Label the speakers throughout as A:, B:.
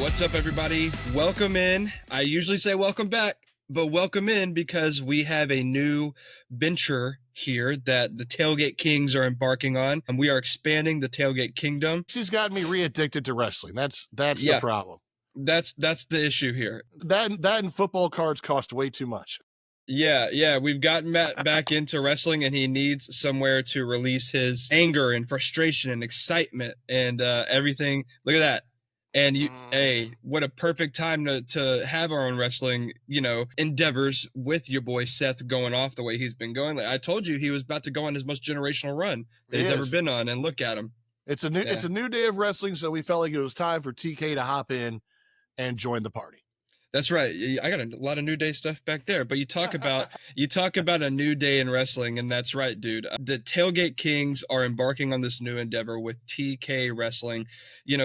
A: What's up, everybody? Welcome in. I usually say welcome back, but welcome in because we have a new venture here that the Tailgate Kings are embarking on, and we are expanding the Tailgate Kingdom.
B: She's gotten me re-addicted to wrestling. That's
A: Yeah.
B: the problem.
A: That's the issue here.
B: That and football cards cost way too much.
A: Yeah, we've gotten Matt back into wrestling, and he needs somewhere to release his anger and frustration and excitement and everything. Look at that. And hey, what a perfect time to have our own wrestling, endeavors with your boy Seth going off the way he's been going. Like I told you, he was about to go on his most generational run that he's ever been on, and look at him.
B: It's a new day of wrestling, so we felt like it was time for TK to hop in and join the party.
A: That's right. I got a lot of New Day stuff back there, but you talk about a new day in wrestling, and that's right, dude. The Tailgate Kings are embarking on this new endeavor with TK Wrestling.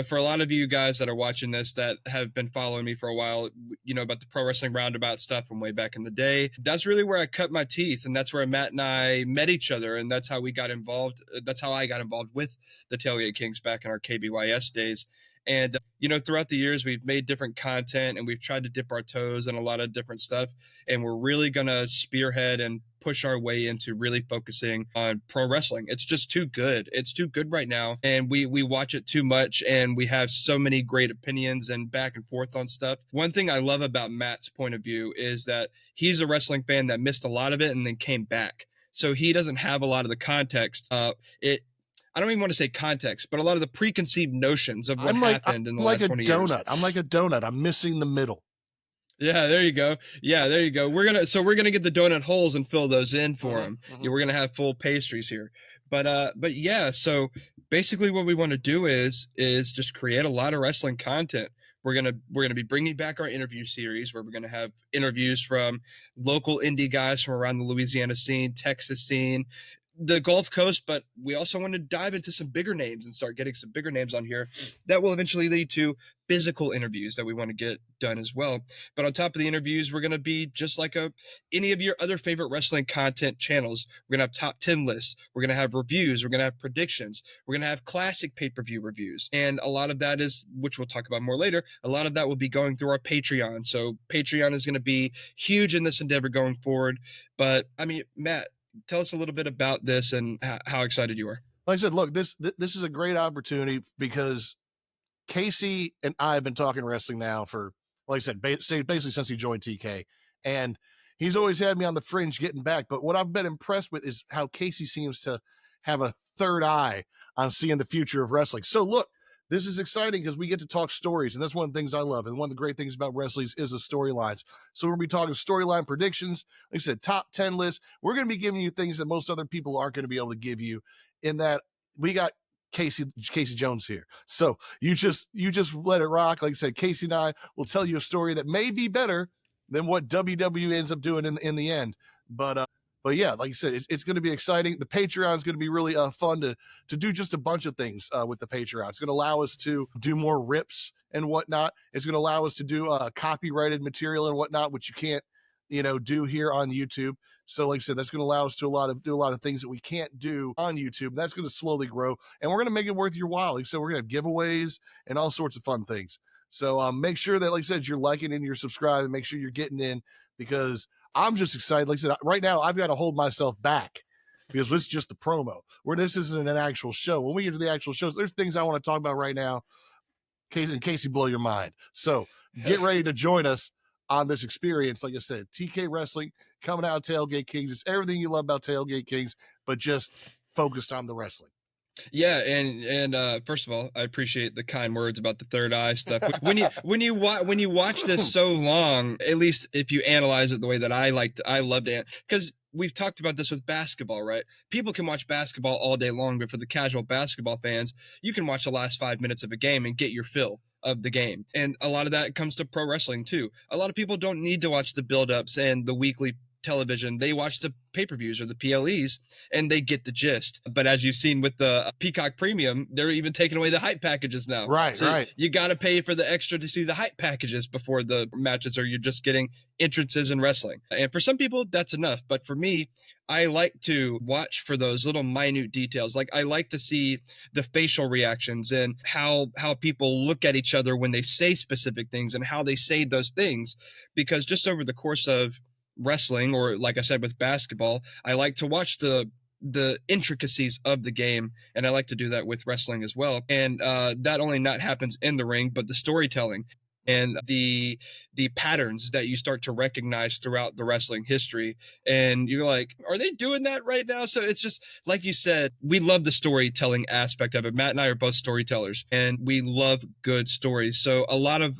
A: For a lot of you guys that are watching this that have been following me for a while, about the Pro Wrestling Roundabout stuff from way back in the day. That's really where I cut my teeth, and that's where Matt and I met each other, and that's how we got involved. That's how I got involved with the Tailgate Kings back in our KBYS days. And, throughout the years, we've made different content and we've tried to dip our toes in a lot of different stuff. And we're really going to spearhead and push our way into really focusing on pro wrestling. It's just too good. It's too good right now. And we watch it too much, and we have so many great opinions and back and forth on stuff. One thing I love about Matt's point of view is that he's a wrestling fan that missed a lot of it and then came back. So he doesn't have a lot of the context. I don't even want to say context, but a lot of the preconceived notions of what happened in the last 20 years.
B: I'm like a donut. I'm missing the middle.
A: Yeah, there you go. We're gonna get the donut holes and fill those in for him. Mm-hmm. We're gonna have full pastries here. But yeah. So basically, what we want to do is just create a lot of wrestling content. We're gonna be bringing back our interview series where we're gonna have interviews from local indie guys from around the Louisiana scene, Texas scene, the Gulf Coast, but we also want to dive into some bigger names and start getting some bigger names on here that will eventually lead to physical interviews that we want to get done as well. But on top of the interviews, we're going to be just like any of your other favorite wrestling content channels. We're going to have top 10 lists. We're going to have reviews. We're going to have predictions. We're going to have classic pay-per-view reviews. And a lot of that is, which we'll talk about more later, a lot of that will be going through our Patreon. So Patreon is going to be huge in this endeavor going forward. But I mean, Matt, tell us a little bit about this and how excited you are.
B: Like I said, look, this is a great opportunity because Casey and I have been talking wrestling now for, like I said, basically since he joined TK. And he's always had me on the fringe getting back. But what I've been impressed with is how Casey seems to have a third eye on seeing the future of wrestling. So look, this is exciting because we get to talk stories, and that's one of the things I love. And one of the great things about wrestling is the storylines. So we're going to be talking storyline predictions, like I said, top 10 lists. We're going to be giving you things that most other people aren't going to be able to give you, in that we got Casey Jones here. So you just let it rock. Like I said, Casey and I will tell you a story that may be better than what WWE ends up doing in the end. But yeah, like you said, it's going to be exciting. The Patreon is going to be really fun to do just a bunch of things with the Patreon. It's going to allow us to do more rips and whatnot. It's going to allow us to do copyrighted material and whatnot, which you can't, do here on YouTube. So like I said, that's going to allow us to do a lot of things that we can't do on YouTube. That's going to slowly grow, and we're going to make it worth your while. Like I said, we're going to have giveaways and all sorts of fun things. So make sure that, like I said, you're liking and you're subscribing. Make sure you're getting in, because I'm just excited. Like I said, right now I've got to hold myself back because this is just the promo, where this isn't an actual show. When we get to the actual shows, there's things I want to talk about right now in case you blow your mind. So get ready to join us on this experience. Like I said, TK Wrestling coming out of Tailgate Kings. It's everything you love about Tailgate Kings, but just focused on the wrestling.
A: Yeah, and first of all, I appreciate the kind words about the third eye stuff. When you watch this so long, at least if you analyze it the way that I love to, because we've talked about this with basketball, right? People can watch basketball all day long, but for the casual basketball fans, you can watch the last 5 minutes of a game and get your fill of the game. And a lot of that comes to pro wrestling too. A lot of people don't need to watch the build-ups and the weekly television, they watch the pay-per-views or the PLEs, and they get the gist. But as you've seen with the Peacock Premium, they're even taking away the hype packages now.
B: Right,
A: so
B: right.
A: you got to pay for the extra to see the hype packages before the matches, or you're just getting entrances in wrestling. And for some people, that's enough. But for me, I like to watch for those little minute details. Like I like to see the facial reactions and how people look at each other when they say specific things and how they say those things. Because just over the course of wrestling, or like I said with basketball, I like to watch the intricacies of the game, and I like to do that with wrestling as well. And that only not happens in the ring, but the storytelling and the patterns that you start to recognize throughout the wrestling history, and you're like, are they doing that right now? So it's just like you said, we love the storytelling aspect of it. Matt and I are both storytellers, and we love good stories. So a lot of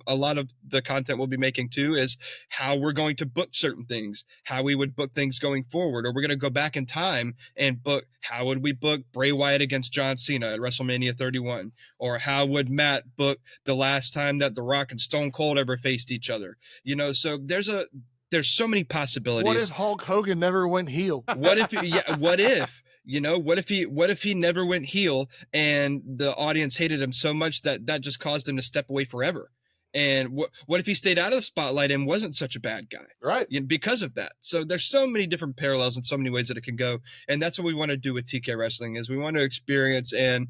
A: the content we'll be making too is how we're going to book certain things, how we would book things going forward, or we're going to go back in time and book, how would we book Bray Wyatt against John Cena at WrestleMania 31, or how would Matt book the last time that The Rock and Stone Cold ever faced each other? So there's so many possibilities.
B: What if Hulk Hogan never went heel?
A: What if what if he never went heel and the audience hated him so much that just caused him to step away forever? And what if he stayed out of the spotlight and wasn't such a bad guy?
B: Right.
A: Because of that. So there's so many different parallels and so many ways that it can go. And that's what we want to do with TK Wrestling, is we want to experience and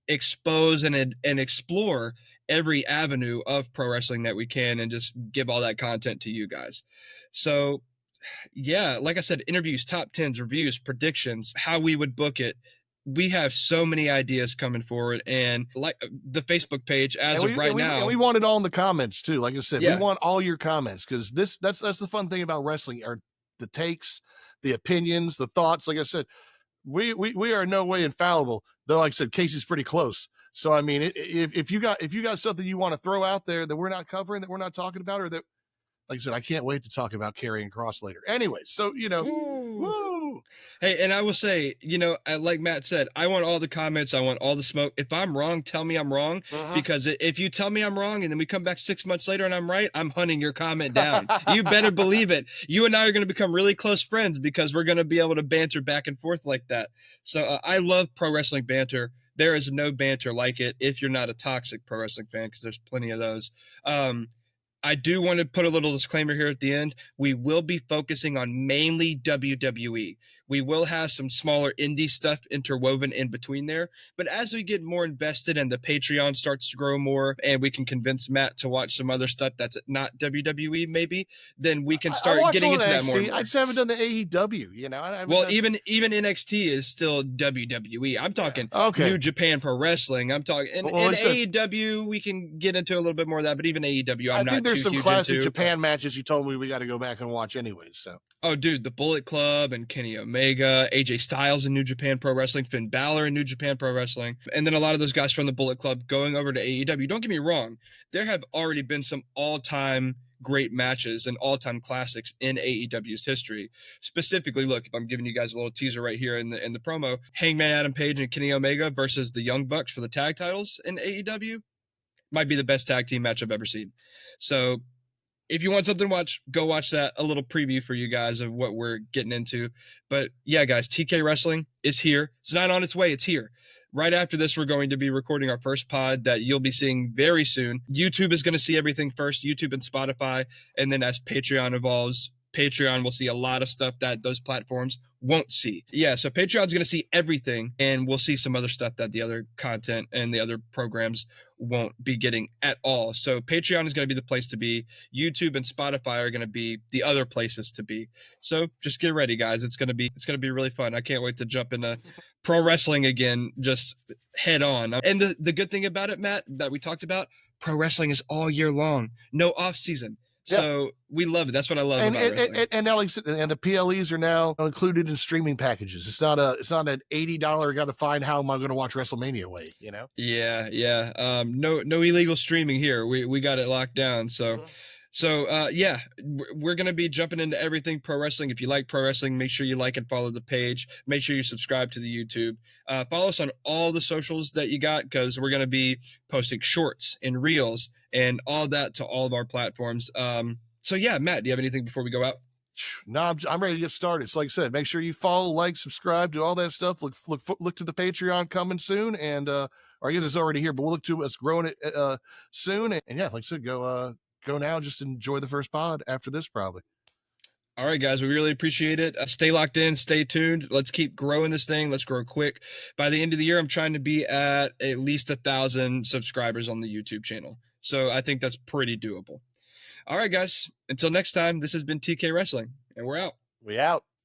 A: expose and explore every avenue of pro wrestling that we can, and just give all that content to you guys. So yeah, like I said, interviews, top 10s, reviews, predictions, how we would book it. We have so many ideas coming forward, and like the Facebook page as of right now.
B: And we want it all in the comments too. Like I said, we want all your comments, because that's the fun thing about wrestling, are the takes, the opinions, the thoughts. Like I said, we are in no way infallible, though. Like I said, Casey's pretty close. So I mean, if you got something you want to throw out there that we're not covering, that we're not talking about, or that, like I said, I can't wait to talk about Karrion Kross later. Anyway, so woo.
A: Hey, and I will say, like Matt said, I want all the comments, I want all the smoke. If I'm wrong, tell me I'm wrong, because if you tell me I'm wrong and then we come back 6 months later and I'm right, I'm hunting your comment down. You better believe it. You and I are going to become really close friends, because we're going to be able to banter back and forth like that. So I love pro wrestling banter. There is no banter like it if you're not a toxic pro wrestling fan, because there's plenty of those. I do want to put a little disclaimer here at the end. We will be focusing on mainly WWE. We will have some smaller indie stuff interwoven in between there. But as we get more invested and the Patreon starts to grow more, and we can convince Matt to watch some other stuff that's not WWE maybe, then we can start getting into that more and more.
B: I just haven't done the AEW,
A: Well, even NXT is still WWE. I'm talking New Japan Pro Wrestling. I'm talking and AEW. We can get into a little bit more of that, but even AEW,
B: I think there's some classic Japan matches you told me we got to go back and watch anyways. So.
A: Oh, dude, the Bullet Club and Kenny Omega, AJ Styles in New Japan Pro Wrestling, Finn Balor in New Japan Pro Wrestling, and then a lot of those guys from the Bullet Club going over to AEW. Don't get me wrong, there have already been some all-time great matches and all-time classics in AEW's history. Specifically, look, if I'm giving you guys a little teaser right here in the promo, Hangman Adam Page and Kenny Omega versus the Young Bucks for the tag titles in AEW might be the best tag team match I've ever seen. So if you want something to watch, go watch that. A little preview for you guys of what we're getting into. But yeah, guys, TK Wrestling is here. It's not on its way. It's here. Right after this, we're going to be recording our first pod that you'll be seeing very soon. YouTube is going to see everything first, YouTube and Spotify. And then as Patreon evolves, Patreon will see a lot of stuff that those platforms won't see. Yeah, so Patreon's going to see everything, and we'll see some other stuff that the other content and the other programs won't be getting at all. So Patreon is going to be the place to be. YouTube and Spotify are going to be the other places to be. So just get ready, guys. It's going to be really fun. I can't wait to jump into pro wrestling again, just head on. And the good thing about it, Matt, that we talked about, pro wrestling is all year long, no off season. So we love it. That's what I love about wrestling.
B: And the PLEs are now included in streaming packages. It's not an $80 got to find how am I going to watch WrestleMania way,
A: Yeah. No illegal streaming here. We got it locked down. So yeah, we're going to be jumping into everything pro wrestling. If you like pro wrestling, make sure you like and follow the page. Make sure you subscribe to the YouTube. Follow us on all the socials that you got, because we're going to be posting shorts and reels and all that to all of our platforms. So yeah, Matt, do you have anything before we go out?
B: No, I'm ready to get started. So like I said, make sure you follow, like, subscribe, do all that stuff. Look to the Patreon coming soon, and or I guess it's already here, but we'll look to us growing it soon. And yeah, like I said, go now. Just enjoy the first pod after this, probably.
A: All right, guys, we really appreciate it. Stay locked in, stay tuned. Let's keep growing this thing. Let's grow quick. By the end of the year, I'm trying to be at least 1,000 subscribers on the YouTube channel. So I think that's pretty doable. All right, guys, until next time, this has been TK Wrestling, and we're out.
B: We out.